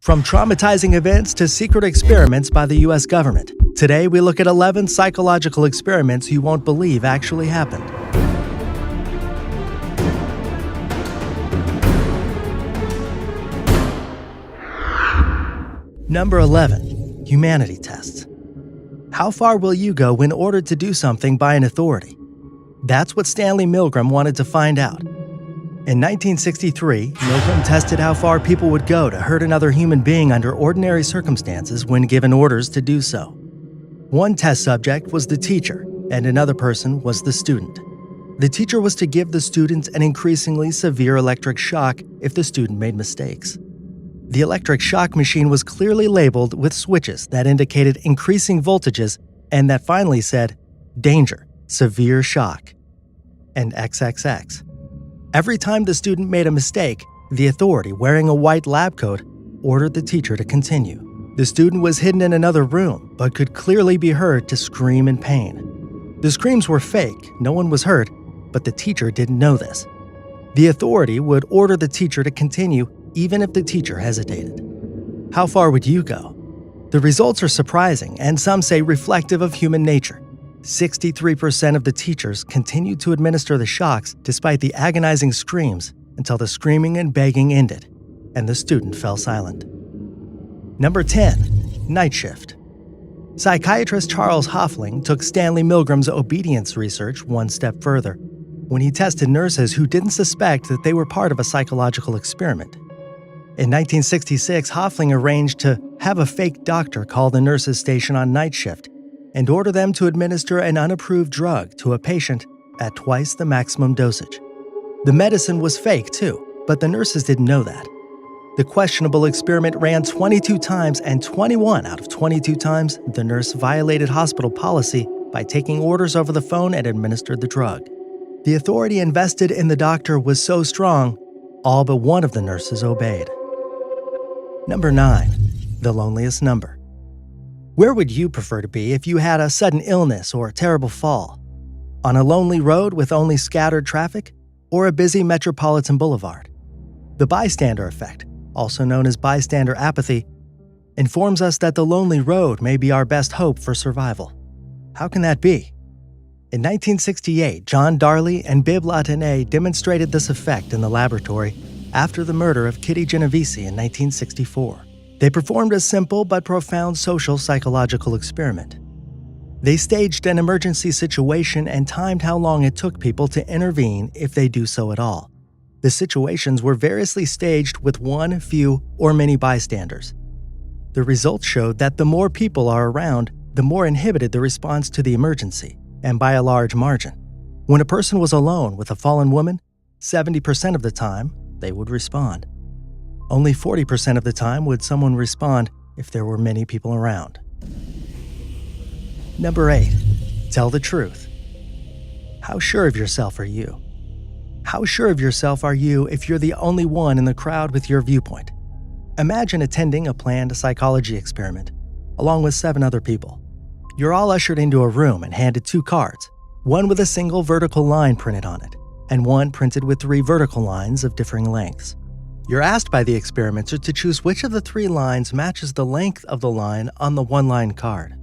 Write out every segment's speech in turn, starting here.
From traumatizing events to secret experiments by the US government, today we look at 11 psychological experiments you won't believe actually happened. Number 11. Humanity tests. How far will you go when ordered to do something by an authority? That's what Stanley Milgram wanted to find out. In 1963, Milgram tested how far people would go to hurt another human being under ordinary circumstances when given orders to do so. One test subject was the teacher, and another person was the student. The teacher was to give the student an increasingly severe electric shock if the student made mistakes. The electric shock machine was clearly labeled with switches that indicated increasing voltages and that finally said, "Danger, severe shock," and XXX. Every time the student made a mistake, the authority, wearing a white lab coat, ordered the teacher to continue. The student was hidden in another room, but could clearly be heard to scream in pain. The screams were fake, no one was hurt, but the teacher didn't know this. The authority would order the teacher to continue even if the teacher hesitated. How far would you go? The results are surprising, and some say reflective of human nature. 63% of the teachers continued to administer the shocks despite the agonizing screams until the screaming and begging ended, and the student fell silent. Number 10. Night shift. Psychiatrist Charles Hoffling took Stanley Milgram's obedience research one step further when he tested nurses who didn't suspect that they were part of a psychological experiment. In 1966, Hoffling arranged to have a fake doctor call the nurses' station on night shift and order them to administer an unapproved drug to a patient at twice the maximum dosage. The medicine was fake too, but the nurses didn't know that. The questionable experiment ran 22 times, and 21 out of 22 times, the nurse violated hospital policy by taking orders over the phone and administered the drug. The authority invested in the doctor was so strong, all but one of the nurses obeyed. Number 9. The loneliest number. Where would you prefer to be if you had a sudden illness or a terrible fall? On a lonely road with only scattered traffic, or a busy metropolitan boulevard? The bystander effect, also known as bystander apathy, informs us that the lonely road may be our best hope for survival. How can that be? In 1968, John Darley and Bibb Latané demonstrated this effect in the laboratory after the murder of Kitty Genovese in 1964. They performed a simple but profound social psychological experiment. They staged an emergency situation and timed how long it took people to intervene if they do so at all. The situations were variously staged with one, few, or many bystanders. The results showed that the more people are around, the more inhibited the response to the emergency, and by a large margin. When a person was alone with a fallen woman, 70% of the time, they would respond. Only 40% of the time would someone respond if there were many people around. Number 8. Tell the truth. How sure of yourself are you? How sure of yourself are you if you're the only one in the crowd with your viewpoint? Imagine attending a planned psychology experiment, along with 7 other people. You're all ushered into a room and handed 2 cards, one with a single vertical line printed on it, and one printed with 3 vertical lines of differing lengths. You're asked by the experimenter to choose which of the 3 lines matches the length of the line on the one-line card.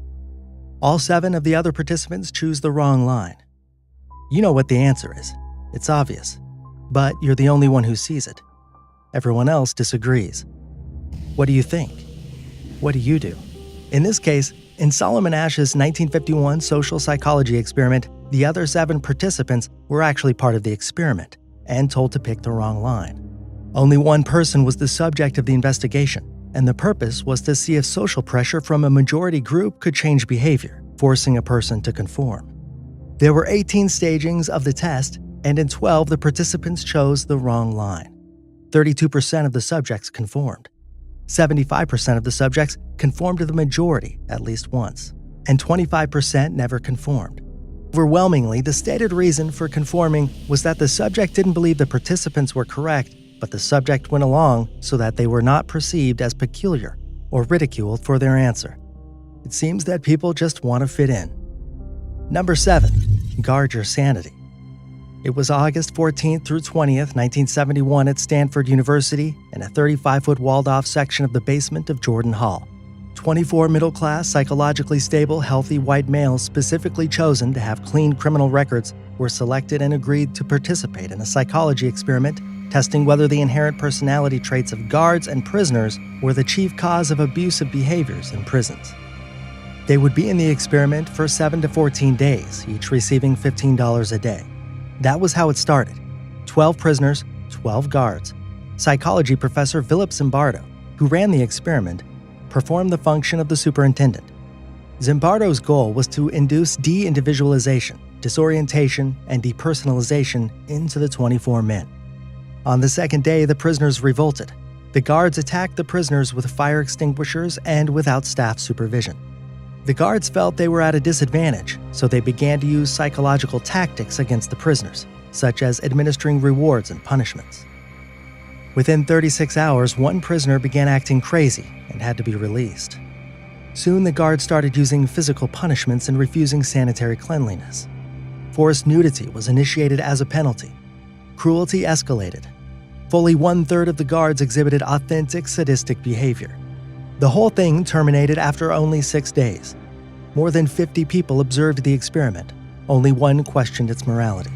All 7 of the other participants choose the wrong line. You know what the answer is. It's obvious. But you're the only one who sees it. Everyone else disagrees. What do you think? What do you do? In this case, in Solomon Asch's 1951 social psychology experiment, the other 7 participants were actually part of the experiment and told to pick the wrong line. Only one person was the subject of the investigation, and the purpose was to see if social pressure from a majority group could change behavior, forcing a person to conform. There were 18 stagings of the test, and in 12 the participants chose the wrong line. 32% of the subjects conformed. 75% of the subjects conformed to the majority at least once, and 25% never conformed. Overwhelmingly, the stated reason for conforming was that the subject didn't believe the participants were correct, but the subject went along so that they were not perceived as peculiar or ridiculed for their answer. It seems that people just want to fit in. Number 7. Guard your sanity. It was August 14th through 20th, 1971 at Stanford University in a 35-foot walled-off section of the basement of Jordan Hall. 24 middle-class, psychologically stable, healthy white males specifically chosen to have clean criminal records were selected and agreed to participate in a psychology experiment testing whether the inherent personality traits of guards and prisoners were the chief cause of abusive behaviors in prisons. They would be in the experiment for 7 to 14 days, each receiving $15 a day. That was how it started. 12 prisoners, 12 guards. Psychology professor Philip Zimbardo, who ran the experiment, performed the function of the superintendent. Zimbardo's goal was to induce de-individualization, disorientation, and depersonalization into the 24 men. On the second day, the prisoners revolted. The guards attacked the prisoners with fire extinguishers and without staff supervision. The guards felt they were at a disadvantage, so they began to use psychological tactics against the prisoners, such as administering rewards and punishments. Within 36 hours, one prisoner began acting crazy and had to be released. Soon, the guards started using physical punishments and refusing sanitary cleanliness. Forced nudity was initiated as a penalty. Cruelty escalated. Fully 1/3 of the guards exhibited authentic sadistic behavior. The whole thing terminated after only 6 days. More than 50 people observed the experiment. Only one questioned its morality.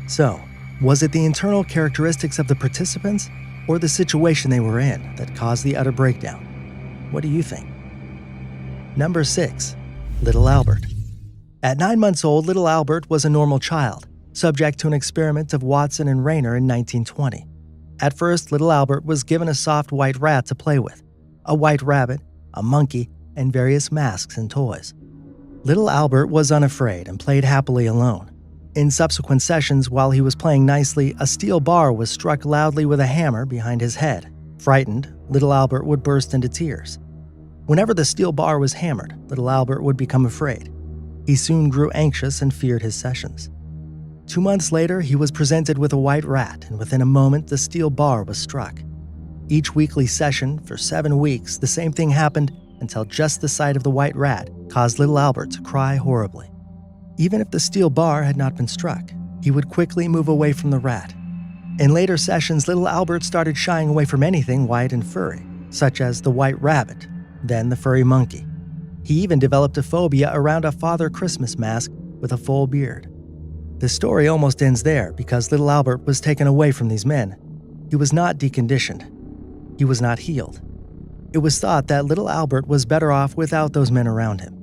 So, was it the internal characteristics of the participants or the situation they were in that caused the utter breakdown? What do you think? Number 6. Little Albert. At 9 months old, little Albert was a normal child, subject to an experiment of Watson and Rayner in 1920. At first, little Albert was given a soft white rat to play with, a white rabbit, a monkey, and various masks and toys. Little Albert was unafraid and played happily alone. In subsequent sessions, while he was playing nicely, a steel bar was struck loudly with a hammer behind his head. Frightened, little Albert would burst into tears. Whenever the steel bar was hammered, little Albert would become afraid. He soon grew anxious and feared his sessions. 2 months later, he was presented with a white rat, and within a moment, the steel bar was struck. Each weekly session, for 7 weeks, the same thing happened until just the sight of the white rat caused little Albert to cry horribly. Even if the steel bar had not been struck, he would quickly move away from the rat. In later sessions, little Albert started shying away from anything white and furry, such as the white rabbit, then the furry monkey. He even developed a phobia around a Father Christmas mask with a full beard. The story almost ends there because little Albert was taken away from these men. He was not deconditioned. He was not healed. It was thought that little Albert was better off without those men around him.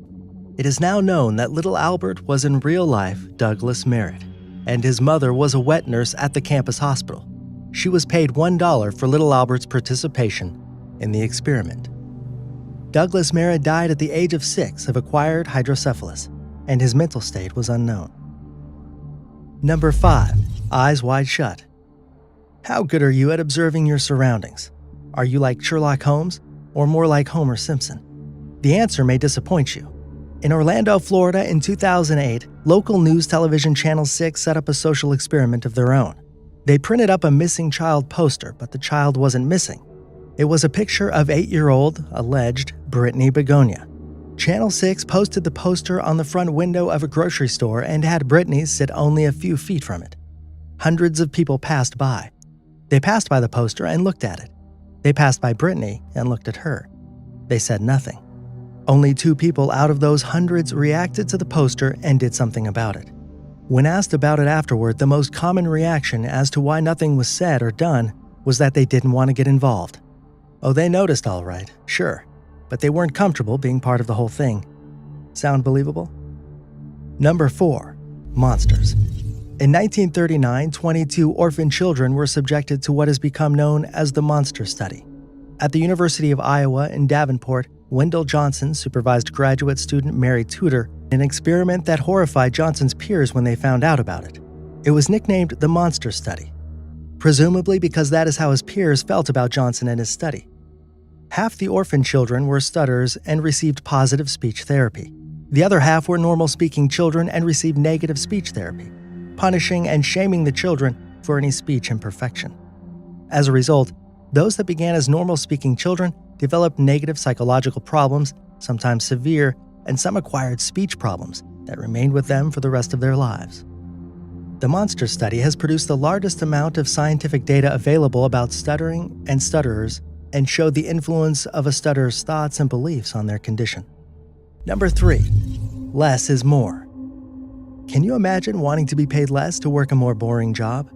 It is now known that little Albert was in real life Douglas Merritt, and his mother was a wet nurse at the campus hospital. She was paid $1 for little Albert's participation in the experiment. Douglas Merritt died at the age of 6 of acquired hydrocephalus, and his mental state was unknown. Number 5. Eyes wide shut. How good are you at observing your surroundings? Are you like Sherlock Holmes or more like Homer Simpson? The answer may disappoint you. In Orlando, Florida in 2008, local news television Channel 6 set up a social experiment of their own. They printed up a missing child poster, but the child wasn't missing. It was a picture of 8-year-old, alleged, Brittany Begonia. Channel 6 posted the poster on the front window of a grocery store and had Brittany sit only a few feet from it. Hundreds of people passed by. They passed by the poster and looked at it. They passed by Brittany and looked at her. They said nothing. Only 2 people out of those hundreds reacted to the poster and did something about it. When asked about it afterward, the most common reaction as to why nothing was said or done was that they didn't want to get involved. Oh, they noticed all right, sure, but they weren't comfortable being part of the whole thing. Sound believable? Number 4. Monsters. In 1939, 22 orphan children were subjected to what has become known as the monster study. At the University of Iowa in Davenport, Wendell Johnson supervised graduate student Mary Tudor in an experiment that horrified Johnson's peers when they found out about it. It was nicknamed the Monster Study, presumably because that is how his peers felt about Johnson and his study. Half the orphan children were stutterers and received positive speech therapy. The other half were normal-speaking children and received negative speech therapy, punishing and shaming the children for any speech imperfection. As a result, those that began as normal-speaking children developed negative psychological problems, sometimes severe, and some acquired speech problems that remained with them for the rest of their lives. The Monster study has produced the largest amount of scientific data available about stuttering and stutterers and showed the influence of a stutterer's thoughts and beliefs on their condition. Number 3. Less is more. Can you imagine wanting to be paid less to work a more boring job?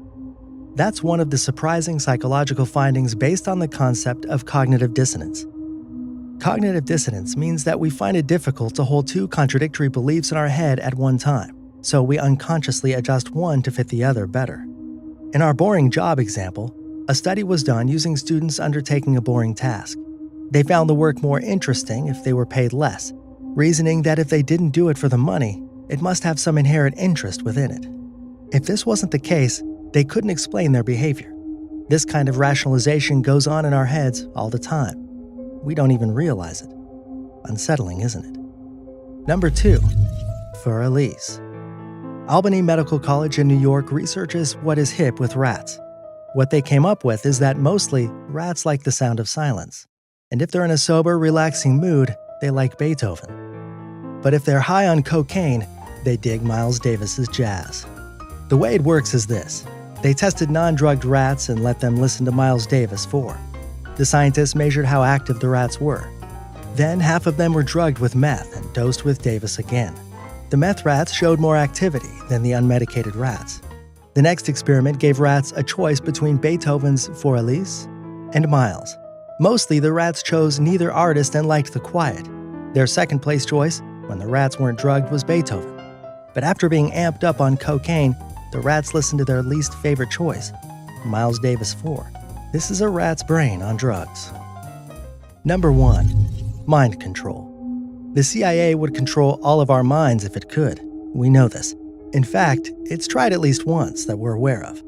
That's one of the surprising psychological findings based on the concept of cognitive dissonance. Cognitive dissonance means that we find it difficult to hold two contradictory beliefs in our head at one time, so we unconsciously adjust one to fit the other better. In our boring job example, a study was done using students undertaking a boring task. They found the work more interesting if they were paid less, reasoning that if they didn't do it for the money, it must have some inherent interest within it. If this wasn't the case, they couldn't explain their behavior. This kind of rationalization goes on in our heads all the time. We don't even realize it. Unsettling, isn't it? Number 2. For Elise. Albany Medical College in New York researches what is hip with rats. What they came up with is that mostly rats like the sound of silence. And if they're in a sober, relaxing mood, they like Beethoven. But if they're high on cocaine, they dig Miles Davis's jazz. The way it works is this. They tested non-drugged rats and let them listen to Miles Davis 4. The scientists measured how active the rats were. Then half of them were drugged with meth and dosed with Davis again. The meth rats showed more activity than the unmedicated rats. The next experiment gave rats a choice between Beethoven's For Elise and Miles. Mostly the rats chose neither artist and liked the quiet. Their second place choice, when the rats weren't drugged, was Beethoven. But after being amped up on cocaine, the rats listened to their least favorite choice, Miles Davis 4. This is a rat's brain on drugs. Number 1. Mind control. The CIA would control all of our minds if it could. We know this. In fact, it's tried at least once that we're aware of.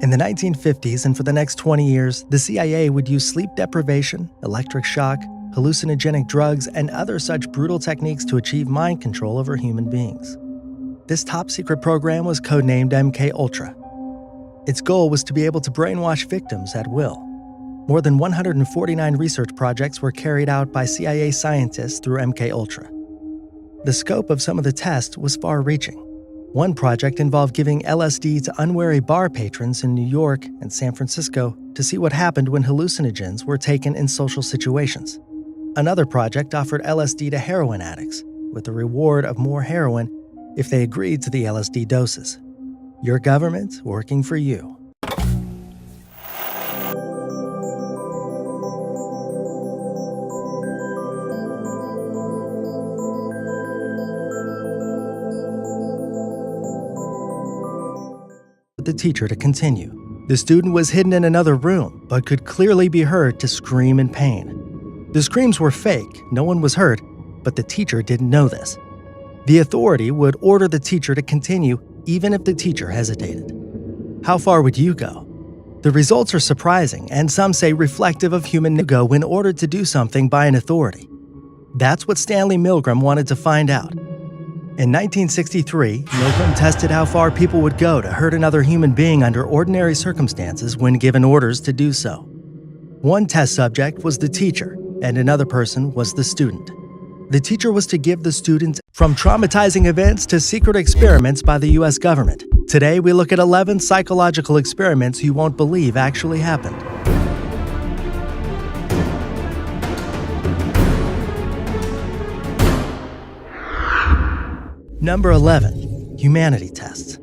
In the 1950s and for the next 20 years, the CIA would use sleep deprivation, electric shock, hallucinogenic drugs, and other such brutal techniques to achieve mind control over human beings. This top-secret program was codenamed MK-Ultra. Its goal was to be able to brainwash victims at will. More than 149 research projects were carried out by CIA scientists through MK-Ultra. The scope of some of the tests was far-reaching. One project involved giving LSD to unwary bar patrons in New York and San Francisco to see what happened when hallucinogens were taken in social situations. Another project offered LSD to heroin addicts, with the reward of more heroin if they agreed to the LSD doses. Your government working for you. The teacher to continue. The student was hidden in another room, but could clearly be heard to scream in pain. The screams were fake, no one was hurt, but the teacher didn't know this. The authority would order the teacher to continue even if the teacher hesitated. How far would you go? The results are surprising, and some say reflective of human ego when ordered to do something by an authority. That's what Stanley Milgram wanted to find out. In 1963, Milgram tested how far people would go to hurt another human being under ordinary circumstances when given orders to do so. One test subject was the teacher, and another person was the student. The teacher was to give the student from traumatizing events to secret experiments by the U.S. government. Today, we look at 11 psychological experiments you won't believe actually happened. Number 11. Humanity tests.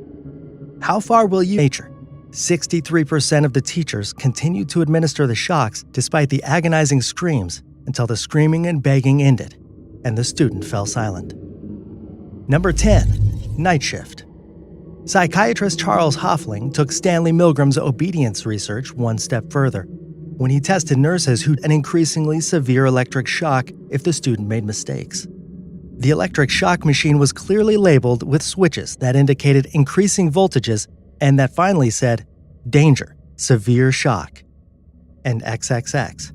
How far will you nature? 63% of the teachers continued to administer the shocks despite the agonizing screams until the screaming and begging ended, and the student fell silent. Number 10. Night shift. Psychiatrist Charles Hoffling took Stanley Milgram's obedience research one step further when he tested nurses who had an increasingly severe electric shock if the student made mistakes. The electric shock machine was clearly labeled with switches that indicated increasing voltages and that finally said, "Danger, severe shock," and XXX.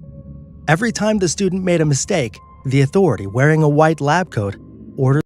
Every time the student made a mistake, the authority, wearing a white lab coat, ordered